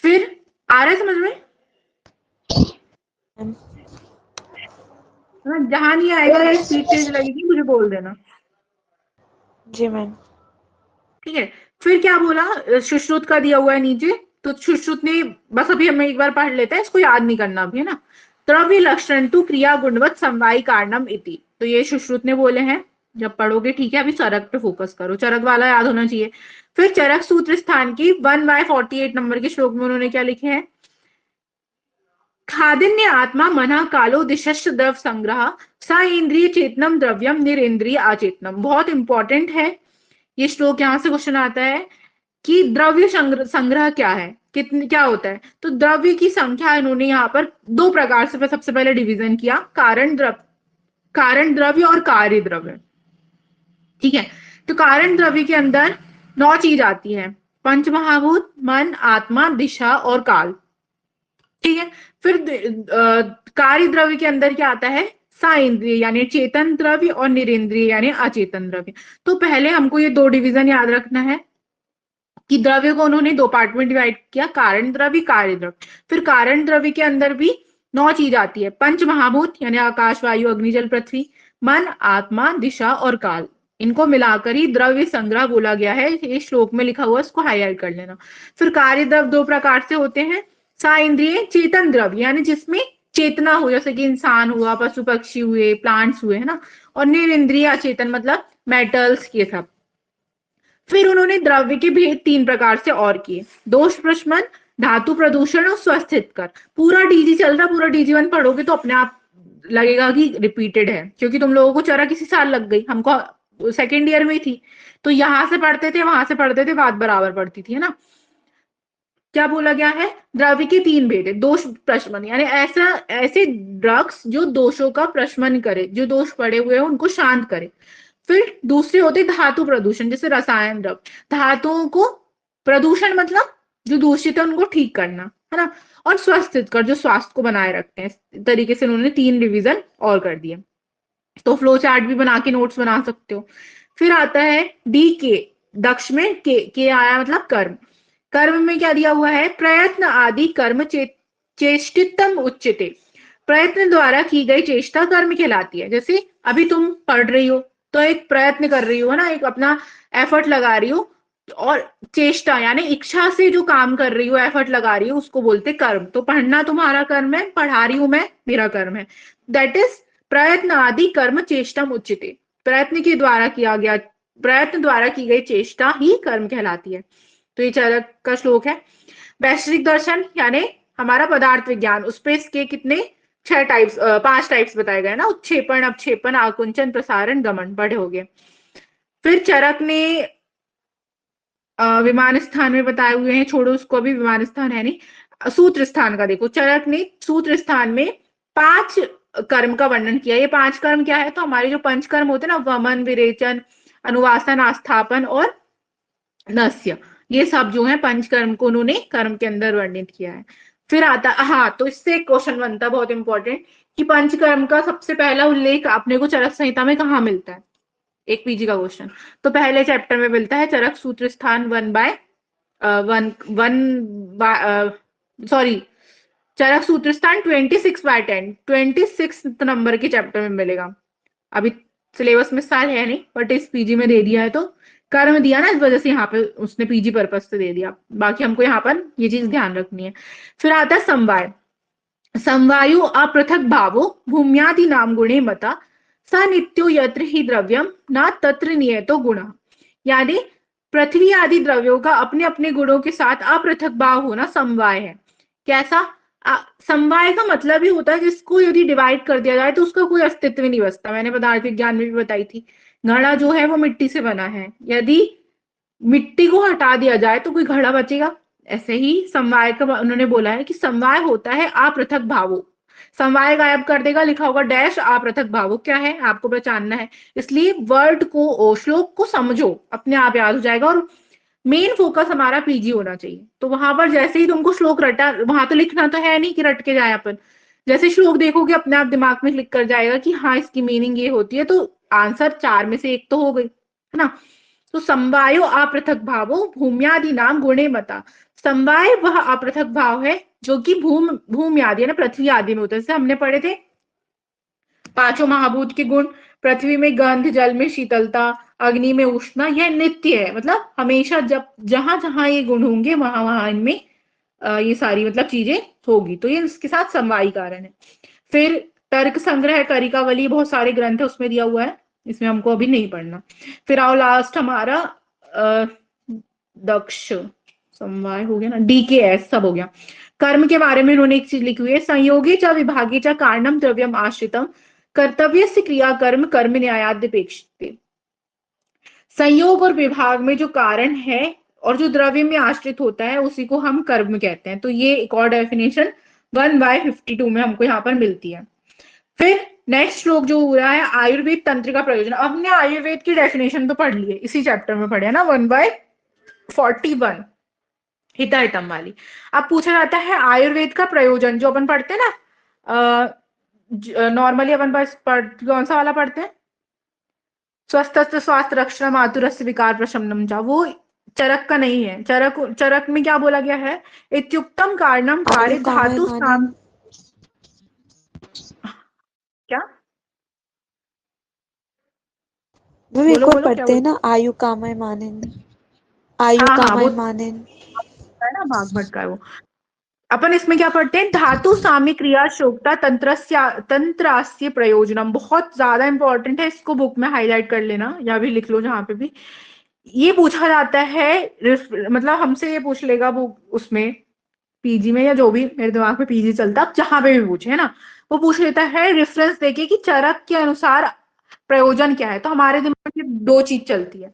फिर आ रहा है समझ में, जहां नहीं आएगा या स्पीड तेज लगेगी मुझे बोल देना। जी मैम। ठीक है। फिर क्या बोला, सुश्रुत का दिया हुआ है नीचे, तो सुश्रुत ने बस अभी हम एक बार पढ़ लेते हैं, इसको याद नहीं करना अभी, है ना। द्रव्य लक्षण टू क्रिया गुणवत समवायी कारणम इति, तो ये सुश्रुत ने बोले हैं, जब पढ़ोगे ठीक है। अभी चरक पे फोकस करो, चरक वाला याद होना चाहिए। फिर चरक सूत्र स्थान की 1/48 नंबर के श्लोक में उन्होंने क्या लिखे हैं, खादिन्य आत्मा मन कालो दिशश्च द्रव संग्रह सा इंद्रिय चेतनम द्रव्यम निरेंद्रिय अचेतनम। बहुत इंपॉर्टेंट है ये श्लोक, यहां से क्वेश्चन आता है कि द्रव्य संग्रह क्या है, कितने क्या होता है। तो द्रव्य की संख्या इन्होंने यहाँ पर 2 प्रकार से सबसे पहले डिवीजन किया, कारण द्रव्य और कार्य द्रव्य। ठीक है। तो कारण द्रव्य के अंदर 9 चीज आती है, पंच महाभूत, मन, आत्मा, दिशा और काल। ठीक है। फिर कार्य द्रव्य के अंदर क्या आता है, सा इंद्रिय यानी चेतन द्रव्य और निरेंद्रिय यानी अचेतन द्रव्य। तो पहले हमको ये 2 डिवीजन याद रखना है कि द्रव्य को उन्होंने 2 पार्ट में डिवाइड किया, कारण द्रव्य, कार्य द्रव्य। फिर कारण द्रव्य के अंदर भी 9 चीज आती है, पंच महाभूत यानी आकाश, वायु, अग्नि, जल, पृथ्वी, मन, आत्मा, दिशा और काल। इनको मिलाकर ही द्रव्य संग्रह बोला गया है, ये श्लोक में लिखा हुआ, इसको हाईलाइट कर लेना। फिर कार्य द्रव्य 2 प्रकार से होते हैं, सा इंद्रिय चेतन द्रव्य यानी जिसमें चेतना हो, जैसे कि इंसान हुआ, पशु पक्षी हुए, प्लांट्स हुए, है ना। और निरिंद्रिय अचेतन मतलब मेटल्स ये सब। फिर उन्होंने द्रव्य के भेद 3 प्रकार से और किए, दोष प्रशमन, धातु प्रदूषण और स्वस्थित कर। पूरा डीजी चल रहा, पूरा डीजी 1 पढ़ोगे तो अपने आप लगेगा कि रिपीटेड है, क्योंकि तुम लोगों को चरक किसी साल लग गई, हमको सेकेंड ईयर में थी, तो यहां से पढ़ते थे वहां से पढ़ते थे, बात बराबर पड़ती थी, है ना। क्या बोला गया है, द्रव्य के 3 भेद है, दोष प्रशमन यानी ऐसे ड्रग्स जो दोषों का प्रशमन करे, जो दोष पड़े हुए हैं उनको शांत करे। फिर दूसरे होते धातु प्रदूषण, जैसे रसायन द्रव्य, धातुओं को प्रदूषण मतलब जो दूषित है उनको ठीक करना, है ना। और स्वस्थित कर, जो स्वास्थ्य को बनाए रखते हैं। इस तरीके से उन्होंने 3 डिवीजन और कर दिए। तो फ्लो चार्ट भी बना के नोट्स बना सकते हो। फिर आता है डी के, दक्ष में के आया मतलब कर्म। कर्म में क्या दिया हुआ है, प्रयत्न आदि कर्म चेष्टितम उच्यते। प्रयत्न द्वारा की गई चेष्टा कर्म कहलाती है। जैसे अभी तुम पढ़ रही हो तो एक प्रयत्न कर रही हो ना, एक अपना एफर्ट लगा रही हो, और चेष्टा यानी इच्छा से जो काम कर रही हो, एफर्ट लगा रही हो, उसको बोलते कर्म। तो पढ़ना तुम्हारा कर्म है, पढ़ा रही हूं मैं, मेरा कर्म है। दैट इज प्रयत्न आदि कर्म चेष्टम उच्यते। प्रयत्न के द्वारा किया गया, प्रयत्न द्वारा की गई चेष्टा ही कर्म कहलाती है। तो ये चरक का श्लोक है। वैश्विक दर्शन यानी हमारा पदार्थ विज्ञान, उस पे इसके कितने 5 टाइप्स बताए गए ना, उत्क्षेपण, अपक्षेपण, आकुंचन, प्रसारण, गमन, बड़े हो गए। फिर चरक ने विमान स्थान में बताए हुए हैं, छोड़ो उसको, अभी विमान स्थान है नहीं। सूत्र स्थान का देखो, चरक ने सूत्र स्थान में 5 कर्म का वर्णन किया। ये 5 कर्म क्या है, तो हमारे जो पंच कर्म होते हैं ना, वमन, विरेचन, अनुवासन, आस्थापन और नस्य, ये सब जो है पंचकर्म को उन्होंने कर्म के अंदर वर्णित किया है। फिर आता, हाँ, तो इससे एक क्वेश्चन बनता है बहुत इंपॉर्टेंट, कि पंचकर्म का सबसे पहला उल्लेख अपने को चरक संहिता में कहाँ मिलता है, एक पीजी का क्वेश्चन। तो पहले चैप्टर में मिलता है चरक सूत्र स्थान 1 सॉरी, चरक सूत्र स्थान 26/10, 26 नंबर के चैप्टर में मिलेगा। अभी सिलेबस में साल है नहीं, बट इस पीजी में दे दिया है, तो कर्म दिया ना, इस वजह से यहाँ पे उसने पीजी पर्पज से दे दिया। बाकी हमको यहाँ पर ये चीज ध्यान रखनी है। फिर आता है समवाय। समवायु अपृथक भावो भूम्यादि नाम गुणे मता स नित्यो यत्र ही द्रव्यम न तत्र नियतो गुण। यानी पृथ्वी आदि द्रव्यों का अपने अपने गुणों के साथ अपृथक भाव होना समवाय है। कैसा? समवाय का मतलब ही होता है जिसको यदि डिवाइड कर दिया जाए तो उसका कोई अस्तित्व नहीं बचता। मैंने पदार्थ विज्ञान में भी बताई थी, घड़ा जो है वो मिट्टी से बना है, यदि मिट्टी को हटा दिया जाए तो कोई घड़ा बचेगा? ऐसे ही समवाय का उन्होंने बोला है कि समवाय होता है अपृथक भावों। समवाय गायब कर देगा, लिखा होगा डैश अपृथक भावों, क्या है आपको पहचानना है। इसलिए वर्ड को, श्लोक को समझो, अपने आप याद हो जाएगा। और मेन फोकस हमारा पीजी होना चाहिए। तो वहां पर जैसे ही तुमको श्लोक रटा, वहां तो लिखना तो है नहीं कि रट के जाए अपन, जैसे श्लोक देखोगे अपने आप दिमाग में क्लिक कर जाएगा कि हाँ इसकी मीनिंग ये होती है, तो आंसर 4 में से 1 तो हो गई, है ना। तो समवायो अपृथक भावो भूम्यादि नाम गुणे मता। समवाय वह अपृथक भाव है जो कि भूमि आदि ना, पृथ्वी आदि में होता है। जैसे हमने पढ़े थे 5 महाभूत के गुण, पृथ्वी में गंध, जल में शीतलता, अग्नि में उष्णा, यह नित्य है, मतलब हमेशा जब जहां जहां ये गुण होंगे वहां वहां इनमें ये सारी मतलब चीजें होगी। तो ये इसके साथ समवायी कारण है। फिर तर्क संग्रह, करिकावली, बहुत सारे ग्रंथ है उसमें दिया हुआ है, इसमें हमको अभी नहीं पढ़ना। फिर आओ लास्ट हमारा दक्ष, समवाय हो गया ना, डीकेएस सब हो गया। कर्म के बारे में उन्होंने एक चीज लिखी हुई है, संयोगे च विभागे च कारणम द्रव्यम आश्रितम कर्तव्य से क्रिया कर्म कर्म न्यायाद्यपेक्षते। संयोग और विभाग में जो कारण है और जो द्रव्य में आश्रित होता है उसी को हम कर्म कहते हैं। तो ये एक और डेफिनेशन 1/52 में हमको यहाँ पर मिलती है। फिर नेक्स्ट श्लोक जो हो रहा है, आयुर्वेद तंत्र का प्रयोजन। अब हमने आयुर्वेद की डेफिनेशन तो पढ़ ली है, इसी चैप्टर में पढ़े ना, 1/41 हिता हितम वाली। अब पूछा जाता है आयुर्वेद का प्रयोजन, जो अपन पढ़ते हैं ना नॉर्मली अपन कौन सा वाला पढ़ते हैं, स्वस्थ स्वास्थ्य रक्षण मातुरस्य विकार प्रशमनम चा, वो चरक का नहीं है। चरक में क्या बोला गया है, इत्युक्तम कारणम कार्य धातु साम, क्या मैम एक बोलो और बोलो क्या पढ़ते हैं बोलो। ना, आयु कामय मानेन, आयु हाँ हाँ, वो कामय मानेन। है ना, भागवत का है वो। अपन इसमें क्या पढ़ते हैं, धातु साम्य क्रिया शोक्ता तंत्रास्य प्रयोजनम, बहुत ज्यादा इंपॉर्टेंट है, इसको बुक में हाईलाइट कर लेना या भी लिख लो जहां पे भी। ये पूछा जाता है, मतलब हमसे ये पूछ लेगा वो उसमें पीजी में, या जो भी मेरे दिमाग में पीजी चलता, अब जहां पे भी पूछे, है ना, वो पूछ लेता है रेफरेंस देके कि चरक के अनुसार प्रयोजन क्या है। तो हमारे दिमाग में 2 चीज चलती है,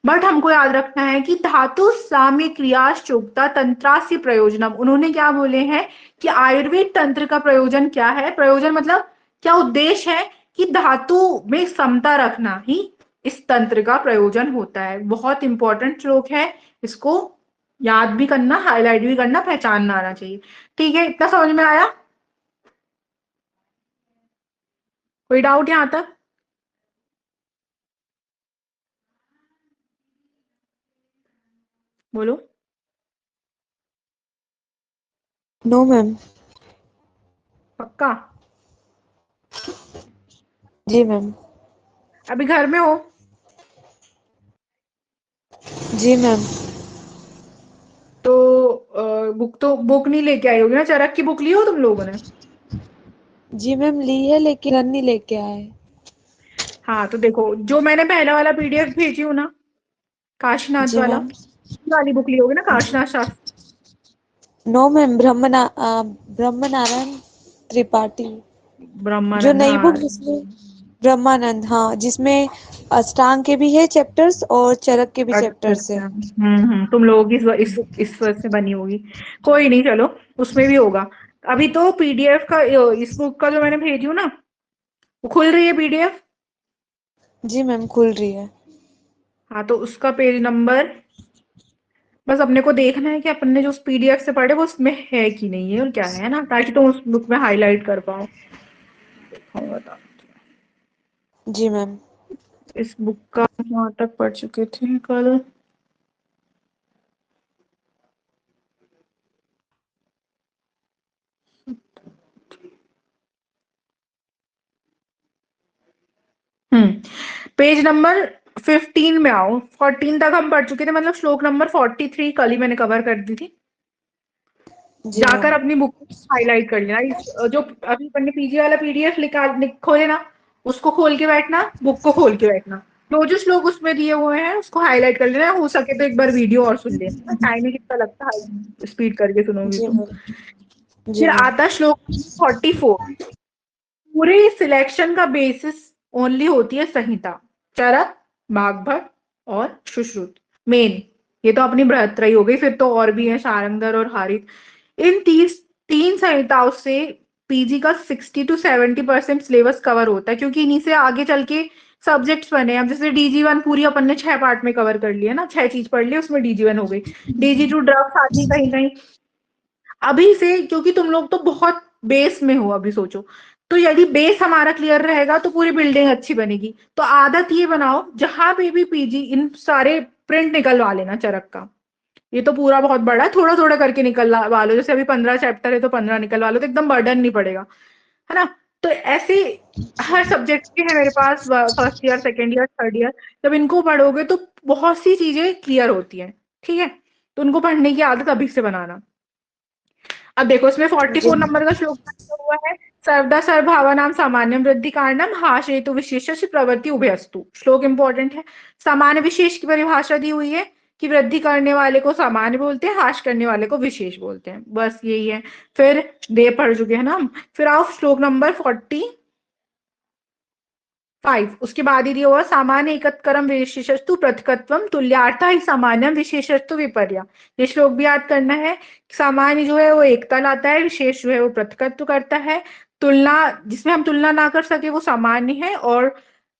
बट हमको याद रखना है कि धातु साम्य क्रियाशोक्ता तंत्रास्य प्रयोजनम, उन्होंने क्या बोले हैं कि आयुर्वेद तंत्र का प्रयोजन क्या है। प्रयोजन मतलब क्या उद्देश्य है, कि धातु में समता रखना ही इस तंत्र का प्रयोजन होता है। बहुत इंपॉर्टेंट श्लोक है, इसको याद भी करना, हाईलाइट भी करना, पहचानना आना चाहिए। ठीक है, इतना समझ में आया? कोई डाउट यहां तक? बोलो। No ma'am. पक्का? जी मैम। अभी घर में हो? जी मैम। तो बुक नहीं लेके आई होगी ना, चरक की बुक ली हो तुम लोगों ने? जी मैम ली है, लेकिन रन नहीं लेके आए। हाँ, तो देखो जो मैंने पहला वाला पीडीएफ भेजी हूँ ना, काशीनाथ जी वाला, मैम। वाली बुक ली होगी ना, काशीनाथ शास्त्री। नो मैम, ब्रह्म नारायण त्रिपाठी, जो ब्रह्मानंद, नई हाँ। बुक जिसमें ब्रह्मानंद, हाँ, जिसमें अष्टांग के भी है चैप्टर्स और चरक के भी अच्छा चैप्टर्स अच्छा, है। तुम लोगों की इस वर्ष से बनी होगी। कोई नहीं, चलो उसमें भी होगा। अभी तो पीडीएफ का इस बुक का जो मैंने भेजी हूँ ना, वो खुल रही है पीडीएफ। जी मैम, खुल रही है। हाँ, तो उसका पेज नंबर बस अपने को देखना है कि अपन ने जो उस पीडीएफ से पढ़े वो उसमें है कि नहीं है और क्या है ना, ताकि तुम उस बुक में हाईलाइट कर पाओ। देखो बता, जी मैम। इस बुक का वहां तक पढ़ चुके थे कल। हम्म पेज नंबर 15 में आओ। 14 तक हम पढ़ चुके थे, मतलब श्लोक नंबर 43 कल ही मैंने कवर कर दी थी। जी जाकर मैम। अपनी बुक हाईलाइट कर लेना। जो अभी अपन ने पीजी वाला पीडीएफ खोले ना, उसको खोल के बैठना, बुक को खोल के बैठना। जो श्लोक उसमें दिए हुए हैं उसको हाईलाइट कर लेना। हो सके तो एक बार वीडियो और सुन लेना, टाइम ही कितना लगता है स्पीड करके सुनोगी जी तो। मैम। जी फिर मैम। आता श्लोक 44। पूरे सिलेक्शन का बेसिस ओनली होती है संहिता, चरक, बागभट और सुश्रुत। मेन ये तो अपनी बृहत्त्रयी हो गई, फिर तो और भी है शारंगधर और हारित। इन तीन संहिताओं से पीजी का 60 to 70% सिलेबस कवर होता है, क्योंकि इन्हीं से आगे चल के सब्जेक्ट्स बने। अब जैसे डीजी 1 पूरी अपन ने 6 पार्ट में कवर कर लिया ना, 6 चीज पढ़ ली, उसमें डीजी 1 हो गई। डीजी 2 ड्रग्स आती कहीं कहीं अभी से, क्योंकि तुम लोग तो बहुत बेस में हो अभी। सोचो तो यदि बेस हमारा क्लियर रहेगा तो पूरी बिल्डिंग अच्छी बनेगी। तो आदत ये बनाओ, जहां पे भी पीजी, इन सारे प्रिंट निकलवा लेना चरक का। ये तो पूरा बहुत बड़ा है, थोड़ा थोड़ा करके निकलवा लो। जैसे अभी 15 चैप्टर है तो 15 निकलवा लो, तो एकदम बर्डन नहीं पड़ेगा, है ना। तो ऐसे हर सब्जेक्ट के हैं मेरे पास, first year, second year, third year. जब इनको पढ़ोगे तो बहुत सी चीजें क्लियर होती हैं, ठीक है। तो उनको पढ़ने की आदत अभी से बनाना। अब देखो इसमें जी 44 नंबर का श्लोक लिखा हुआ है। सर्वदा सर्वभावानां सामान्यम वृद्धि कारणम हाश हेतु विशेष प्रवृत्ति उभयस्तु। श्लोक इंपॉर्टेंट है। सामान्य विशेष की परिभाषा दी हुई है कि वृद्धि करने वाले को सामान्य बोलते हैं, हाश करने वाले को विशेष बोलते हैं, बस यही है। फिर दे पढ़ चुके हैं ना हम। फिर आओ श्लोक नंबर 45, उसके बाद ही दिया हुआ सामान्य एकत्करम विशेषस्तु पृथकत्वम तुल्यार्था ही सामान्यम विशेषस्तु विपर्या। ये श्लोक भी याद करना है। सामान्य जो है वो एकता लाता है, विशेष जो है वो पृथकत्व करता है। तुलना, जिसमें हम तुलना ना कर सके वो सामान्य है, और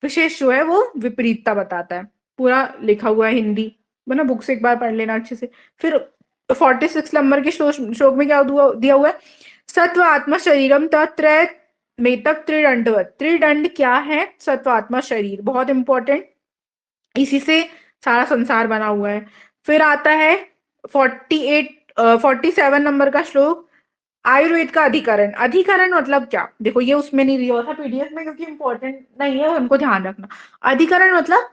विशेष जो है वो विपरीतता बताता है। पूरा लिखा हुआ है हिंदी, वरना बुक से एक बार पढ़ लेना अच्छे से। फिर 46 नंबर के श्लोक में क्या दिया हुआ है। सत्व आत्मा शरीरम तत्र मेतक त्रिदंडवत। त्रिदंड क्या है? सत्वात्मा शरीर, बहुत इंपॉर्टेंट। इसी से सारा संसार बना हुआ है। फिर आता है 47 नंबर का श्लोक, आयुर्वेद का अधिकरण। अधिकरण मतलब क्या? देखो ये उसमें नहीं दिया हुआ था पीडीएफ में, क्योंकि इंपॉर्टेंट नहीं है, उनको ध्यान रखना। अधिकरण मतलब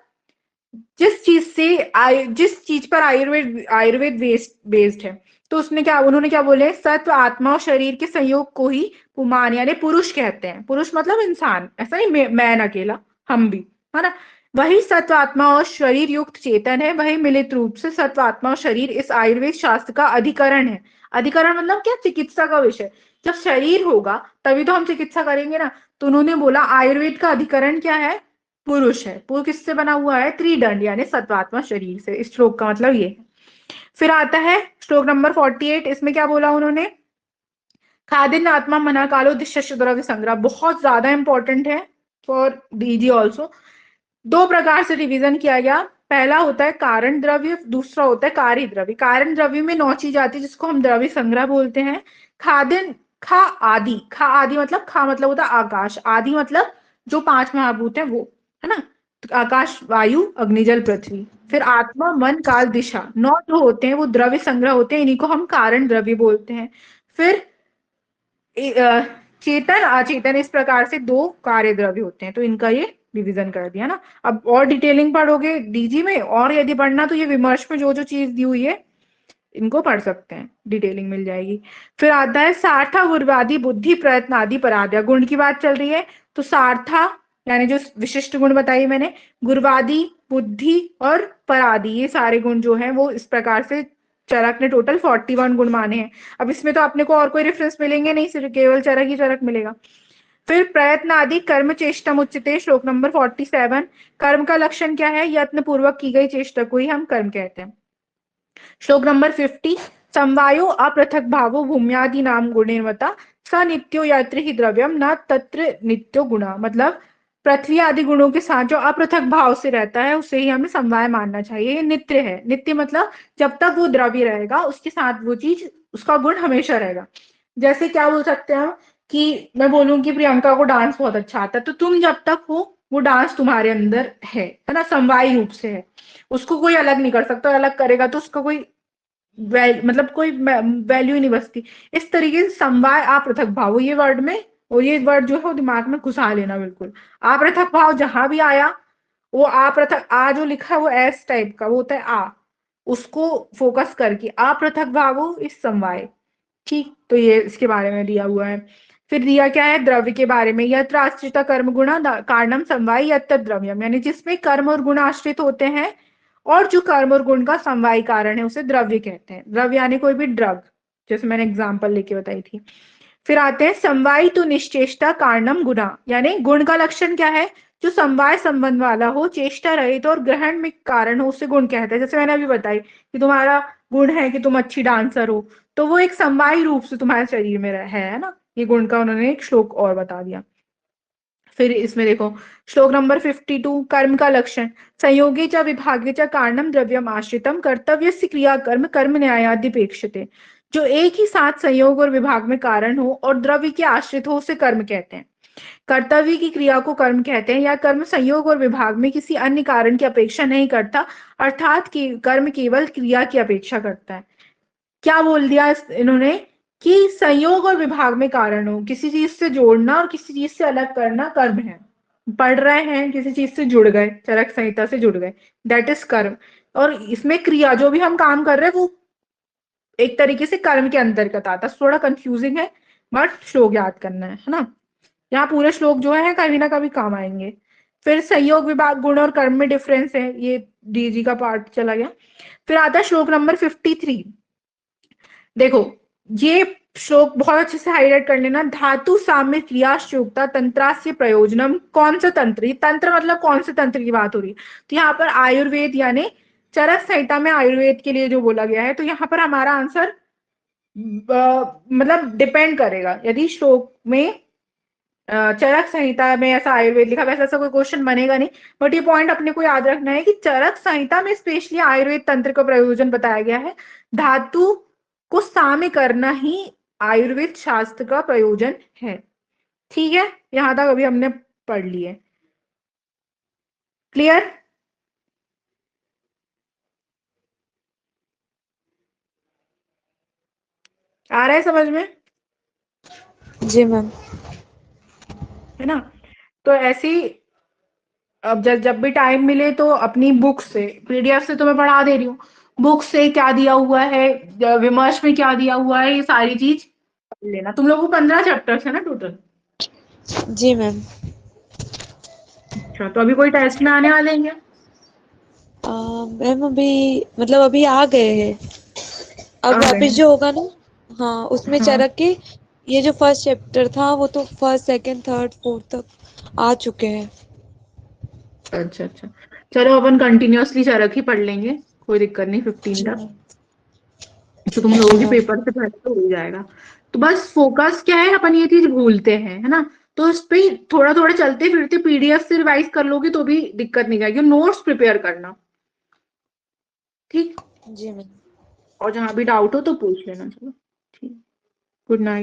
जिस चीज पर आयुर्वेद बेस्ड है। तो उसने क्या, उन्होंने क्या बोले, सत्व आत्मा और शरीर के संयोग को ही पुमान यानी पुरुष कहते हैं। पुरुष मतलब इंसान, ऐसा नहीं मैं अकेला, हम भी, है ना। वही सत्व आत्मा और शरीर युक्त चेतन है, वही मिलित रूप से सत्व आत्मा और शरीर इस आयुर्वेद शास्त्र का अधिकरण है। अधिकरण मतलब क्या? चिकित्सा का विषय। जब शरीर होगा तभी तो हम चिकित्सा करेंगे ना। तो उन्होंने बोला आयुर्वेद का अधिकरण क्या है? पुरुष है। पुरुष किससे बना हुआ है? त्रिदंड यानी सत्वात्मा शरीर से। इस श्लोक का मतलब ये है। फिर आता है श्लोक नंबर 48। इसमें क्या बोला उन्होंने? खादिन आत्मा मना कालो दिशस्य द्रव्य संग्रह, बहुत ज्यादा इंपॉर्टेंट है फॉर डीजी ऑल्सो। दो प्रकार से डिवीजन किया गया। पहला होता है कारण द्रव्य, दूसरा होता है कार्य द्रव्य। कारण द्रव्य में 9 चीज आती है, जिसको हम द्रव्य संग्रह बोलते हैं। खादिन, खा आदि, खा आदि मतलब, खा मतलब होता है आकाश, आदि मतलब जो 5 महाभूत है वो, है ना। तो आकाश, वायु, अग्नि, जल, पृथ्वी। फिर आत्मा, मन, काल, दिशा, 9 जो होते हैं वो द्रव्य संग्रह होते हैं, इन्हीं को हम कारण द्रव्य बोलते हैं। फिर चेतन, अचेतन, इस प्रकार से 2 कार्य द्रव्य होते हैं। तो इनका ये डिवीजन कर दिया ना। अब और डिटेलिंग पढ़ोगे डीजी में, और यदि पढ़ना तो ये विमर्श में जो जो चीज दी हुई है इनको पढ़ सकते हैं, डिटेलिंग मिल जाएगी। फिर आता है सार्था गुरवादी बुद्धि प्रयत्न आदि पराध्या। गुण की बात चल रही है, तो सार्था यानी जो विशिष्ट गुण बताई मैंने, गुरवादी, बुद्धि और परादि, ये सारे गुण जो है वो इस प्रकार से चरक ने टोटल 41 गुण माने हैं। अब इसमें तो अपने को और कोई रेफरेंस मिलेंगे नहीं, सिर्फ केवल चरक ही चरक मिलेगा। फिर प्रयत्न आदि कर्म चेष्टा उच्यते, श्लोक नंबर 47। कर्म का लक्षण क्या है? यत्न पूर्वक की गई चेष्टा को ही हम कर्म कहते हैं। श्लोक नंबर 50। समवायो अपृथक भावो भूम्यादि नाम गुणेर्मता, स नित्यो यत्र ही द्रव्यम न तत्र नित्यो गुणा। मतलब पृथ्वी आदि गुणों के साथ जो अपृथक भाव से रहता है उसे ही हमें समवाय मानना चाहिए। ये नित्य है। नित्य मतलब जब तक वो द्रव्य रहेगा उसके साथ वो चीज, उसका गुण हमेशा रहेगा। जैसे क्या बोल सकते हैं हम कि मैं बोलूं कि प्रियंका को डांस बहुत अच्छा आता है, तो तुम जब तक हो वो डांस तुम्हारे अंदर है ना, समवायी रूप से है। उसको कोई अलग नहीं कर सकता, अलग करेगा तो उसका कोई मतलब कोई वैल्यू ही नहीं बचती। इस तरीके से समवाय अपृथक भाव, ये वर्ड में, और ये वर्ड जो है वो दिमाग में घुसा लेना बिल्कुल। अपृथक भाव जहां भी आया, वो अपृथक, आ जो लिखा है वो एस टाइप का वो होता है आ, उसको फोकस करके अपृथक भावो इस समवाय। ठीक, तो ये इसके बारे में दिया हुआ है। फिर दिया क्या है? द्रव्य के बारे में, यत्र आश्रित कर्म गुणा कारणम समवाय यत्र द्रव्यम, यानी जिसमें कर्म और गुण आश्रित होते हैं और जो कर्म और गुण का समवाय कारण है उसे द्रव्य कहते हैं। द्रव्य यानी कोई भी ड्रग, जैसे मैंने एग्जांपल लेके बताई थी। फिर आते हैं समवाय तो निश्चेष्टा कारणम गुणा, यानी गुण का लक्षण क्या है? जो समवाय संबंध वाला हो, चेष्टा रहित और ग्रहण में कारण हो, उसे गुण कहते हैं। जैसे मैंने अभी बताई कि तुम्हारा गुण है कि तुम अच्छी डांसर हो, तो वो एक समवायी रूप से तुम्हारे शरीर में है ना। ये गुण का उन्होंने एक श्लोक और बता दिया। फिर इसमें देखो श्लोक नंबर 52, कर्म का लक्षण। संयोगे च विभागे च कारणम द्रव्यम आश्रितम कर्तव्यस्य क्रिया कर्म कर्म न्यायाद्यपेक्षते। जो एक ही साथ संयोग और विभाग में कारण हो और द्रव्य के आश्रित हो उसे कर्म कहते हैं। कर्तव्य की क्रिया को कर्म कहते हैं, या कर्म संयोग और विभाग में किसी अन्य कारण की अपेक्षा नहीं करता, अर्थात कि कर्म केवल क्रिया की अपेक्षा करता है। क्या बोल दिया इन्होंने कि संयोग और विभाग में कारण हो, किसी चीज से जोड़ना और किसी चीज से अलग करना कर्म है। पढ़ रहे हैं, किसी चीज से जुड़ गए, चरक संहिता से जुड़ गए, दैट इज कर्म। और इसमें क्रिया, जो भी हम काम कर रहे हैं वो एक तरीके से कर्म के अंतर्गत आता है। थोड़ा कंफ्यूजिंग है बट श्लोक याद करना है ना। यहाँ पूरे श्लोक जो है कभी ना कभी काम आएंगे। फिर संयोग विभाग गुण और कर्म में डिफरेंस है, ये डीजी का पार्ट चला गया। फिर आता है श्लोक नंबर 53। देखो ये श्लोक बहुत अच्छे से हाईलाइट कर लेना। धातु साम्य क्रियाश्योक्ता तंत्रास्य प्रयोजनम। कौन सा तंत्र? ये तंत्र मतलब कौन से तंत्र की बात हो रही है? तो यहाँ पर आयुर्वेद, यानी चरक संहिता में आयुर्वेद के लिए जो बोला गया है, तो यहाँ पर हमारा आंसर मतलब डिपेंड करेगा। यदि श्लोक में चरक संहिता में ऐसा आयुर्वेद लिखा, वैसे ऐसा कोई क्वेश्चन बनेगा नहीं, बट ये पॉइंट अपने को याद रखना है कि चरक संहिता में स्पेशली आयुर्वेद तंत्र का प्रयोजन बताया गया है। धातु को साम्य करना ही आयुर्वेद शास्त्र का प्रयोजन है। ठीक है, यहां तक अभी हमने पढ़ लिए। क्लियर? आ रहा है समझ में? जी मैम। है ना? तो ऐसी, अब जब भी टाइम मिले तो अपनी बुक से, पीडीएफ से तो मैं पढ़ा दे रही हूँ, बुक से क्या दिया हुआ है, विमर्श में क्या दिया हुआ है, ये सारी चीज पढ़ लेना। तुम लोगों को 15 चैप्टर्स है ना टोटल? जी मैम। अच्छा, तो अभी कोई टेस्ट में आने वाले हैं? मैम अभी मतलब अभी आ गए हैं। अब आ गए वापस हैं। जो होगा ना, हाँ उसमें हाँ, चरक के ये जो फर्स्ट चैप्टर था वो तो फर्स्ट सेकंड थर्ड फोर्थ तक आ चुके हैं। अच्छा अच्छा, चलो अपन कंटिन्यूअसली चरक ही पढ़ लेंगे, कोई दिक्कत नहीं। 15 जी तक मैम। तो तुम जी लोगों के मैम। पेपर से पहले तो हो ही जाएगा। तो बस फोकस क्या है, अपन ये चीज भूलते हैं, है ना। तो इस पे थोड़ा थोड़ा चलते फिरते पीडीएफ से रिवाइज कर लोगे तो भी दिक्कत नहीं आएगी। नोट्स प्रिपेयर करना, ठीक। जी मैम। और जहां भी डाउट हो तो पूछ लेना। चलो ठीक, गुड नाइट।